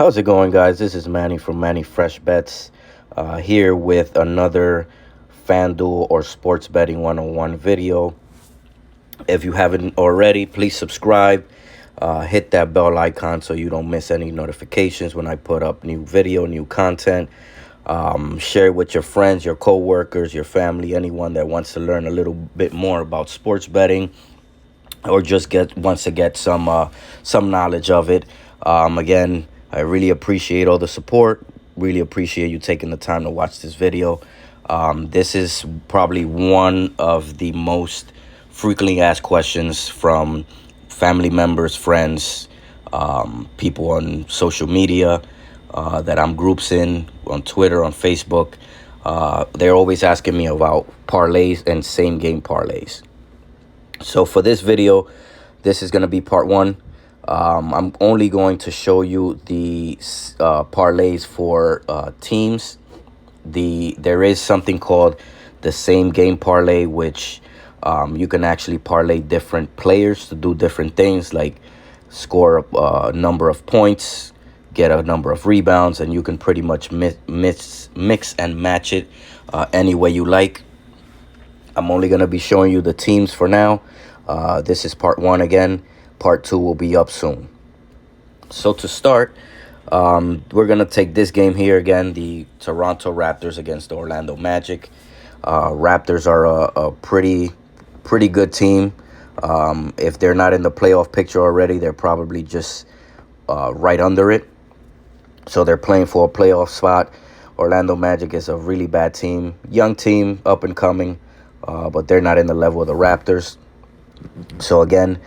How's it going, guys? This is Manny from Manny Fresh Bets, here with another FanDuel or Sports Betting 101 video. If you haven't already, please subscribe. Hit that bell icon so you don't miss any notifications when I put up new video, new content. Share it with your friends, your coworkers, your family, anyone that wants to learn a little bit more about sports betting or just wants to get some knowledge of it. Again, I really appreciate all the support. Really appreciate you taking the time to watch this video. This is probably one of the most frequently asked questions from family members, friends, people on social media that I'm groups in, on Twitter, on Facebook. They're always asking me about parlays and same game parlays. So for this video, this is going to be part one. I'm only going to show you the parlays for teams. There is something called the same game parlay, which you can actually parlay different players to do different things, like score a number of points, get a number of rebounds, and you can pretty much mix and match it any way you like. I'm only going to be showing you the teams for now. This is part one again. Part two will be up soon. So to start, we're going to take this game here again, the Toronto Raptors against the Orlando Magic. Raptors are a pretty good team. If they're not in the playoff picture already, they're probably just right under it. So they're playing for a playoff spot. Orlando Magic is a really bad team. Young team, up and coming, but they're not in the level of the Raptors. So again,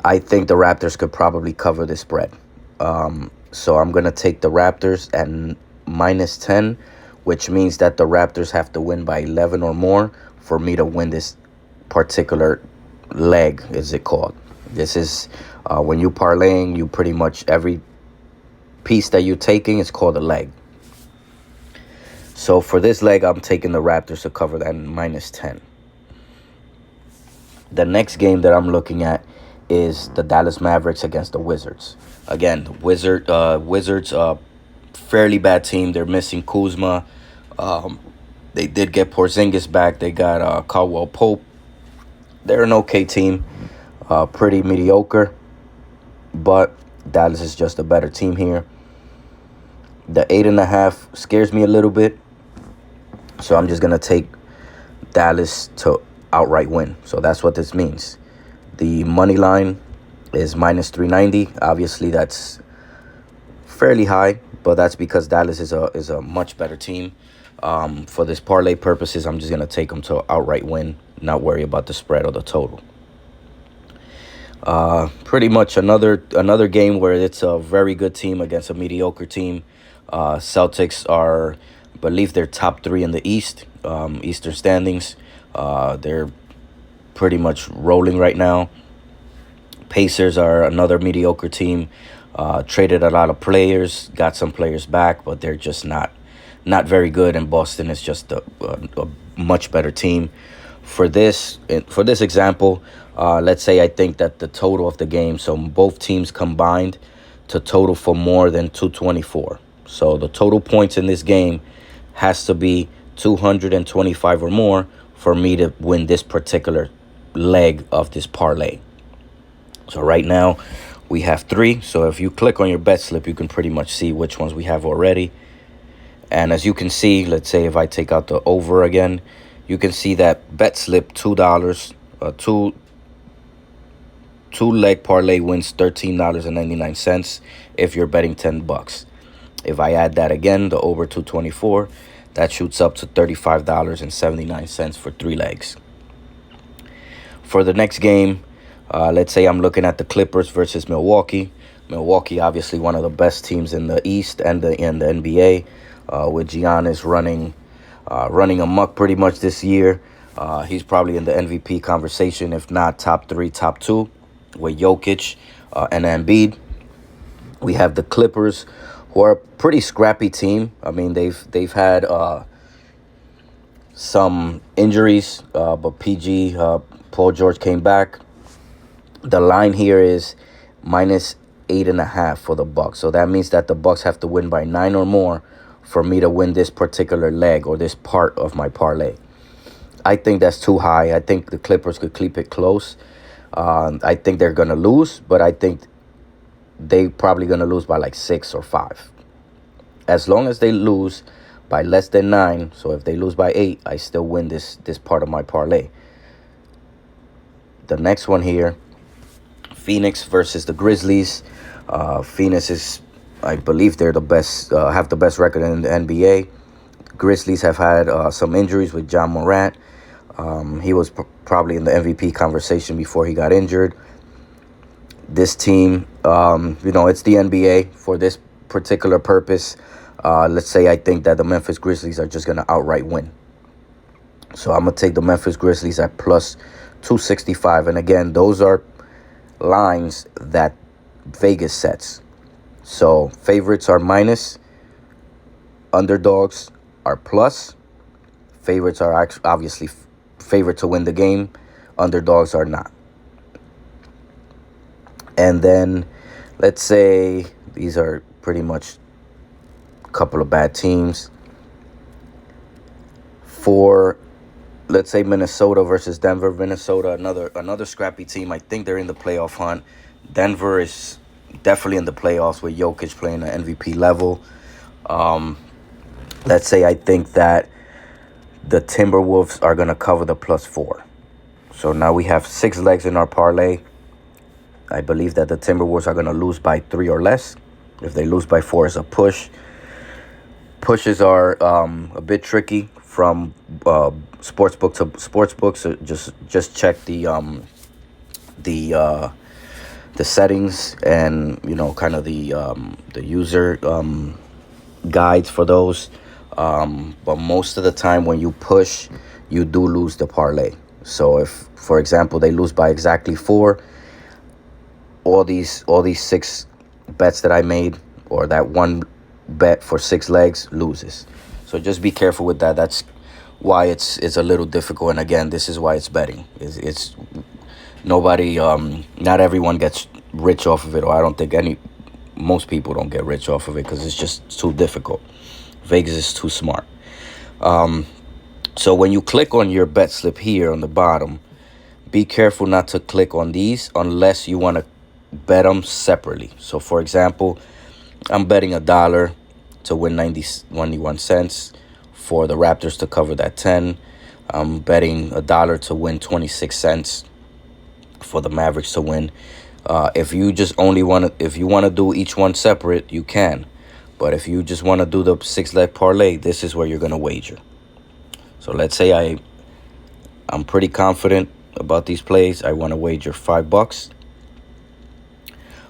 I think the Raptors could probably cover this spread. So I'm going to take the Raptors at -10, which means that the Raptors have to win by 11 or more for me to win this particular leg, is it called. This is when you parlaying, you pretty much every piece that you're taking is called a leg. So for this leg, I'm taking the Raptors to cover that -10. The next game that I'm looking at is the Dallas Mavericks against the Wizards. Again, the Wizards, fairly bad team. They're missing Kuzma. They did get Porzingis back. They got Caldwell Pope. They're an okay team, pretty mediocre, but Dallas is just a better team here. The 8.5 scares me a little bit, so I'm just gonna take Dallas to outright win. So that's what this means. The money line is -390. Obviously, that's fairly high, but that's because Dallas is a much better team. For this parlay purposes, I'm just gonna take them to outright win, not worry about the spread or the total. Pretty much another game where it's a very good team against a mediocre team. Celtics are, I believe, they're top 3 in the East, Eastern standings. They're pretty much rolling right now. Pacers are another mediocre team. Traded a lot of players, got some players back, but they're just not very good. And Boston is just a much better team. For this example, let's say I think that the total of the game, so both teams combined to total for more than 224. So the total points in this game has to be 225 or more for me to win this particular leg of this parlay. So right now we have 3. So if you click on your bet slip, you can pretty much see which ones we have already. And as you can see, let's say if I take out the over again, you can see that bet slip $2, two leg parlay wins $13.99 if you're betting $10. If I add that again, the over 224, that shoots up to $35.79 for 3 legs. For the next game, let's say I'm looking at the Clippers versus Milwaukee. Milwaukee, obviously one of the best teams in the East and in the NBA, with Giannis running amok pretty much this year. He's probably in the MVP conversation, if not top 3, top 2, with Jokic and Embiid. We have the Clippers, who are a pretty scrappy team. I mean, they've had some injuries, but Paul George came back. The line here is 8.5 for the Bucks. So that means that the Bucks have to win by 9 or more for me to win this particular leg or this part of my parlay. I think that's too high. I think the Clippers could keep it close. I think they're going to lose, but I think they probably going to lose by like 6 or 5. As long as they lose by less than 9, so if they lose by 8, I still win this part of my parlay. The next one here, Phoenix versus the Grizzlies. Phoenix is, I believe they're the best, have the best record in the NBA. Grizzlies have had some injuries with John Morant. He was probably in the MVP conversation before he got injured. This team, it's the NBA for this particular purpose. Let's say I think that the Memphis Grizzlies are just going to outright win. So I'm going to take the Memphis Grizzlies at plus 265. And again, those are lines that Vegas sets. So favorites are minus, underdogs are plus. Favorites are obviously favorite to win the game. Underdogs are not. And then let's say these are pretty much a couple of bad teams. For let's say Minnesota versus Denver. Minnesota, another scrappy team. I think they're in the playoff hunt. Denver is definitely in the playoffs with Jokic playing at MVP level. Let's say I think that the Timberwolves are going to cover the +4. So now we have 6 legs in our parlay. I believe that the Timberwolves are going to lose by 3 or less. If they lose by 4, it's a push. Pushes are a bit tricky from sportsbook to sportsbook. So just check the settings and kind of the user guides for those. But most of the time when you push, you do lose the parlay. So if, for example, they lose by exactly 4, all these 6 bets that I made, or that one bet for 6 legs, loses. So just be careful with that. That's why it's a little difficult. And again, this is why it's betting. It's nobody, not everyone gets rich off of it, or I don't think most people don't get rich off of it because it's just too difficult. Vegas is too smart. So when you click on your bet slip here on the bottom, be careful not to click on these unless you want to bet them separately. So for example, I'm betting $1 to win 91 cents for the Raptors to cover that 10. I'm betting $1 to win 26 cents for the Mavericks to win. If you just if you want to do each one separate, you can. But if you just want to do the 6-leg parlay, this is where you're going to wager. So let's say I'm pretty confident about these plays. I want to wager $5.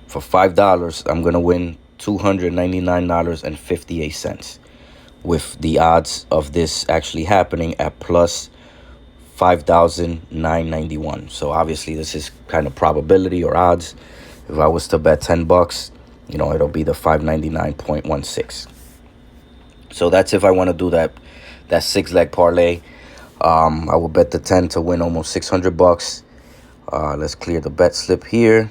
For $5, I'm going to win $299.58 with the odds of this actually happening at plus 5,991. So obviously this is kind of probability or odds. If I was to bet $10, it'll be the 599.16. So that's if I want to do that 6-leg parlay. I will bet the 10 to win almost $600. Let's clear the bet slip here.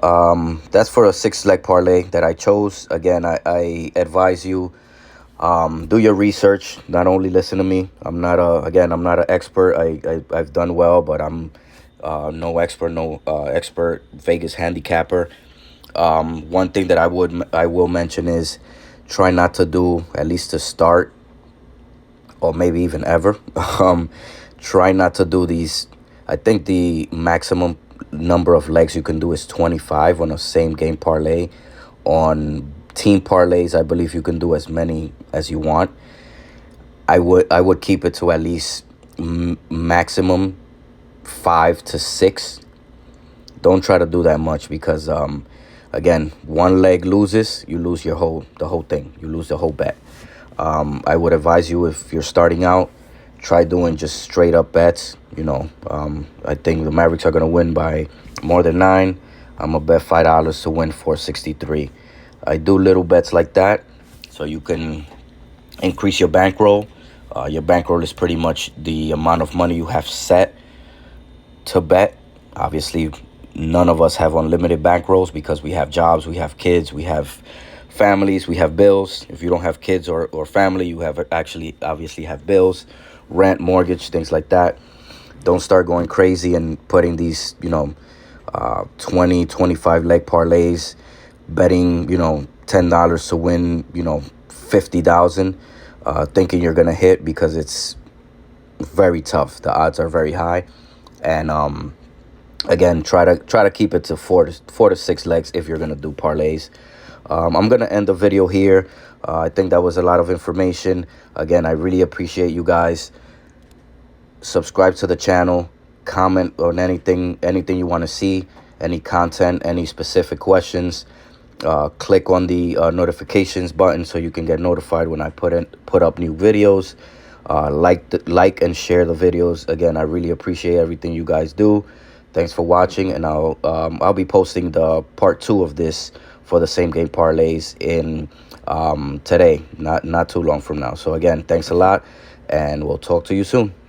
That's for a 6-leg parlay that I chose. Again, I advise you do your research. Not only listen to me. I'm not an expert. I've done well, but I'm no expert Vegas handicapper. One thing that I will mention is try not to do, at least to start, or maybe even ever, try not to do these. I think the maximum number of legs you can do is 25 on a same game parlay. On team parlays, I believe you can do as many as you want. I would keep it to at least maximum 5 to 6. Don't try to do that much because again, one leg loses, you lose the whole thing. You lose the whole bet. I would advise you, if you're starting out, try doing just straight up bets. I think the Mavericks are going to win by more than 9. I'm going to bet $5 to win 463. I do little bets like that so you can increase your bankroll. Your bankroll is pretty much the amount of money you have set to bet. Obviously, None of us have unlimited bankrolls because we have jobs, we have kids, we have families, we have bills. If you don't have kids or family, you have actually obviously have bills, rent, mortgage, things like that. Don't start going crazy and putting these, 20, 25 leg parlays, betting, $10 to win, 50,000, thinking you're going to hit, because it's very tough. The odds are very high. And again, try to keep it to four to six legs if you're going to do parlays. I'm going to end the video here. I think that was a lot of information. Again, I really appreciate you guys. Subscribe to the channel, comment on anything you want to see, any content, any specific questions. Click on the notifications button so you can get notified when I put up new videos. Like and share the videos. Again, I really appreciate everything you guys do. Thanks for watching, and I'll be posting the part 2 of this for the same game parlays in today, not too long from now. So again, thanks a lot, and we'll talk to you soon.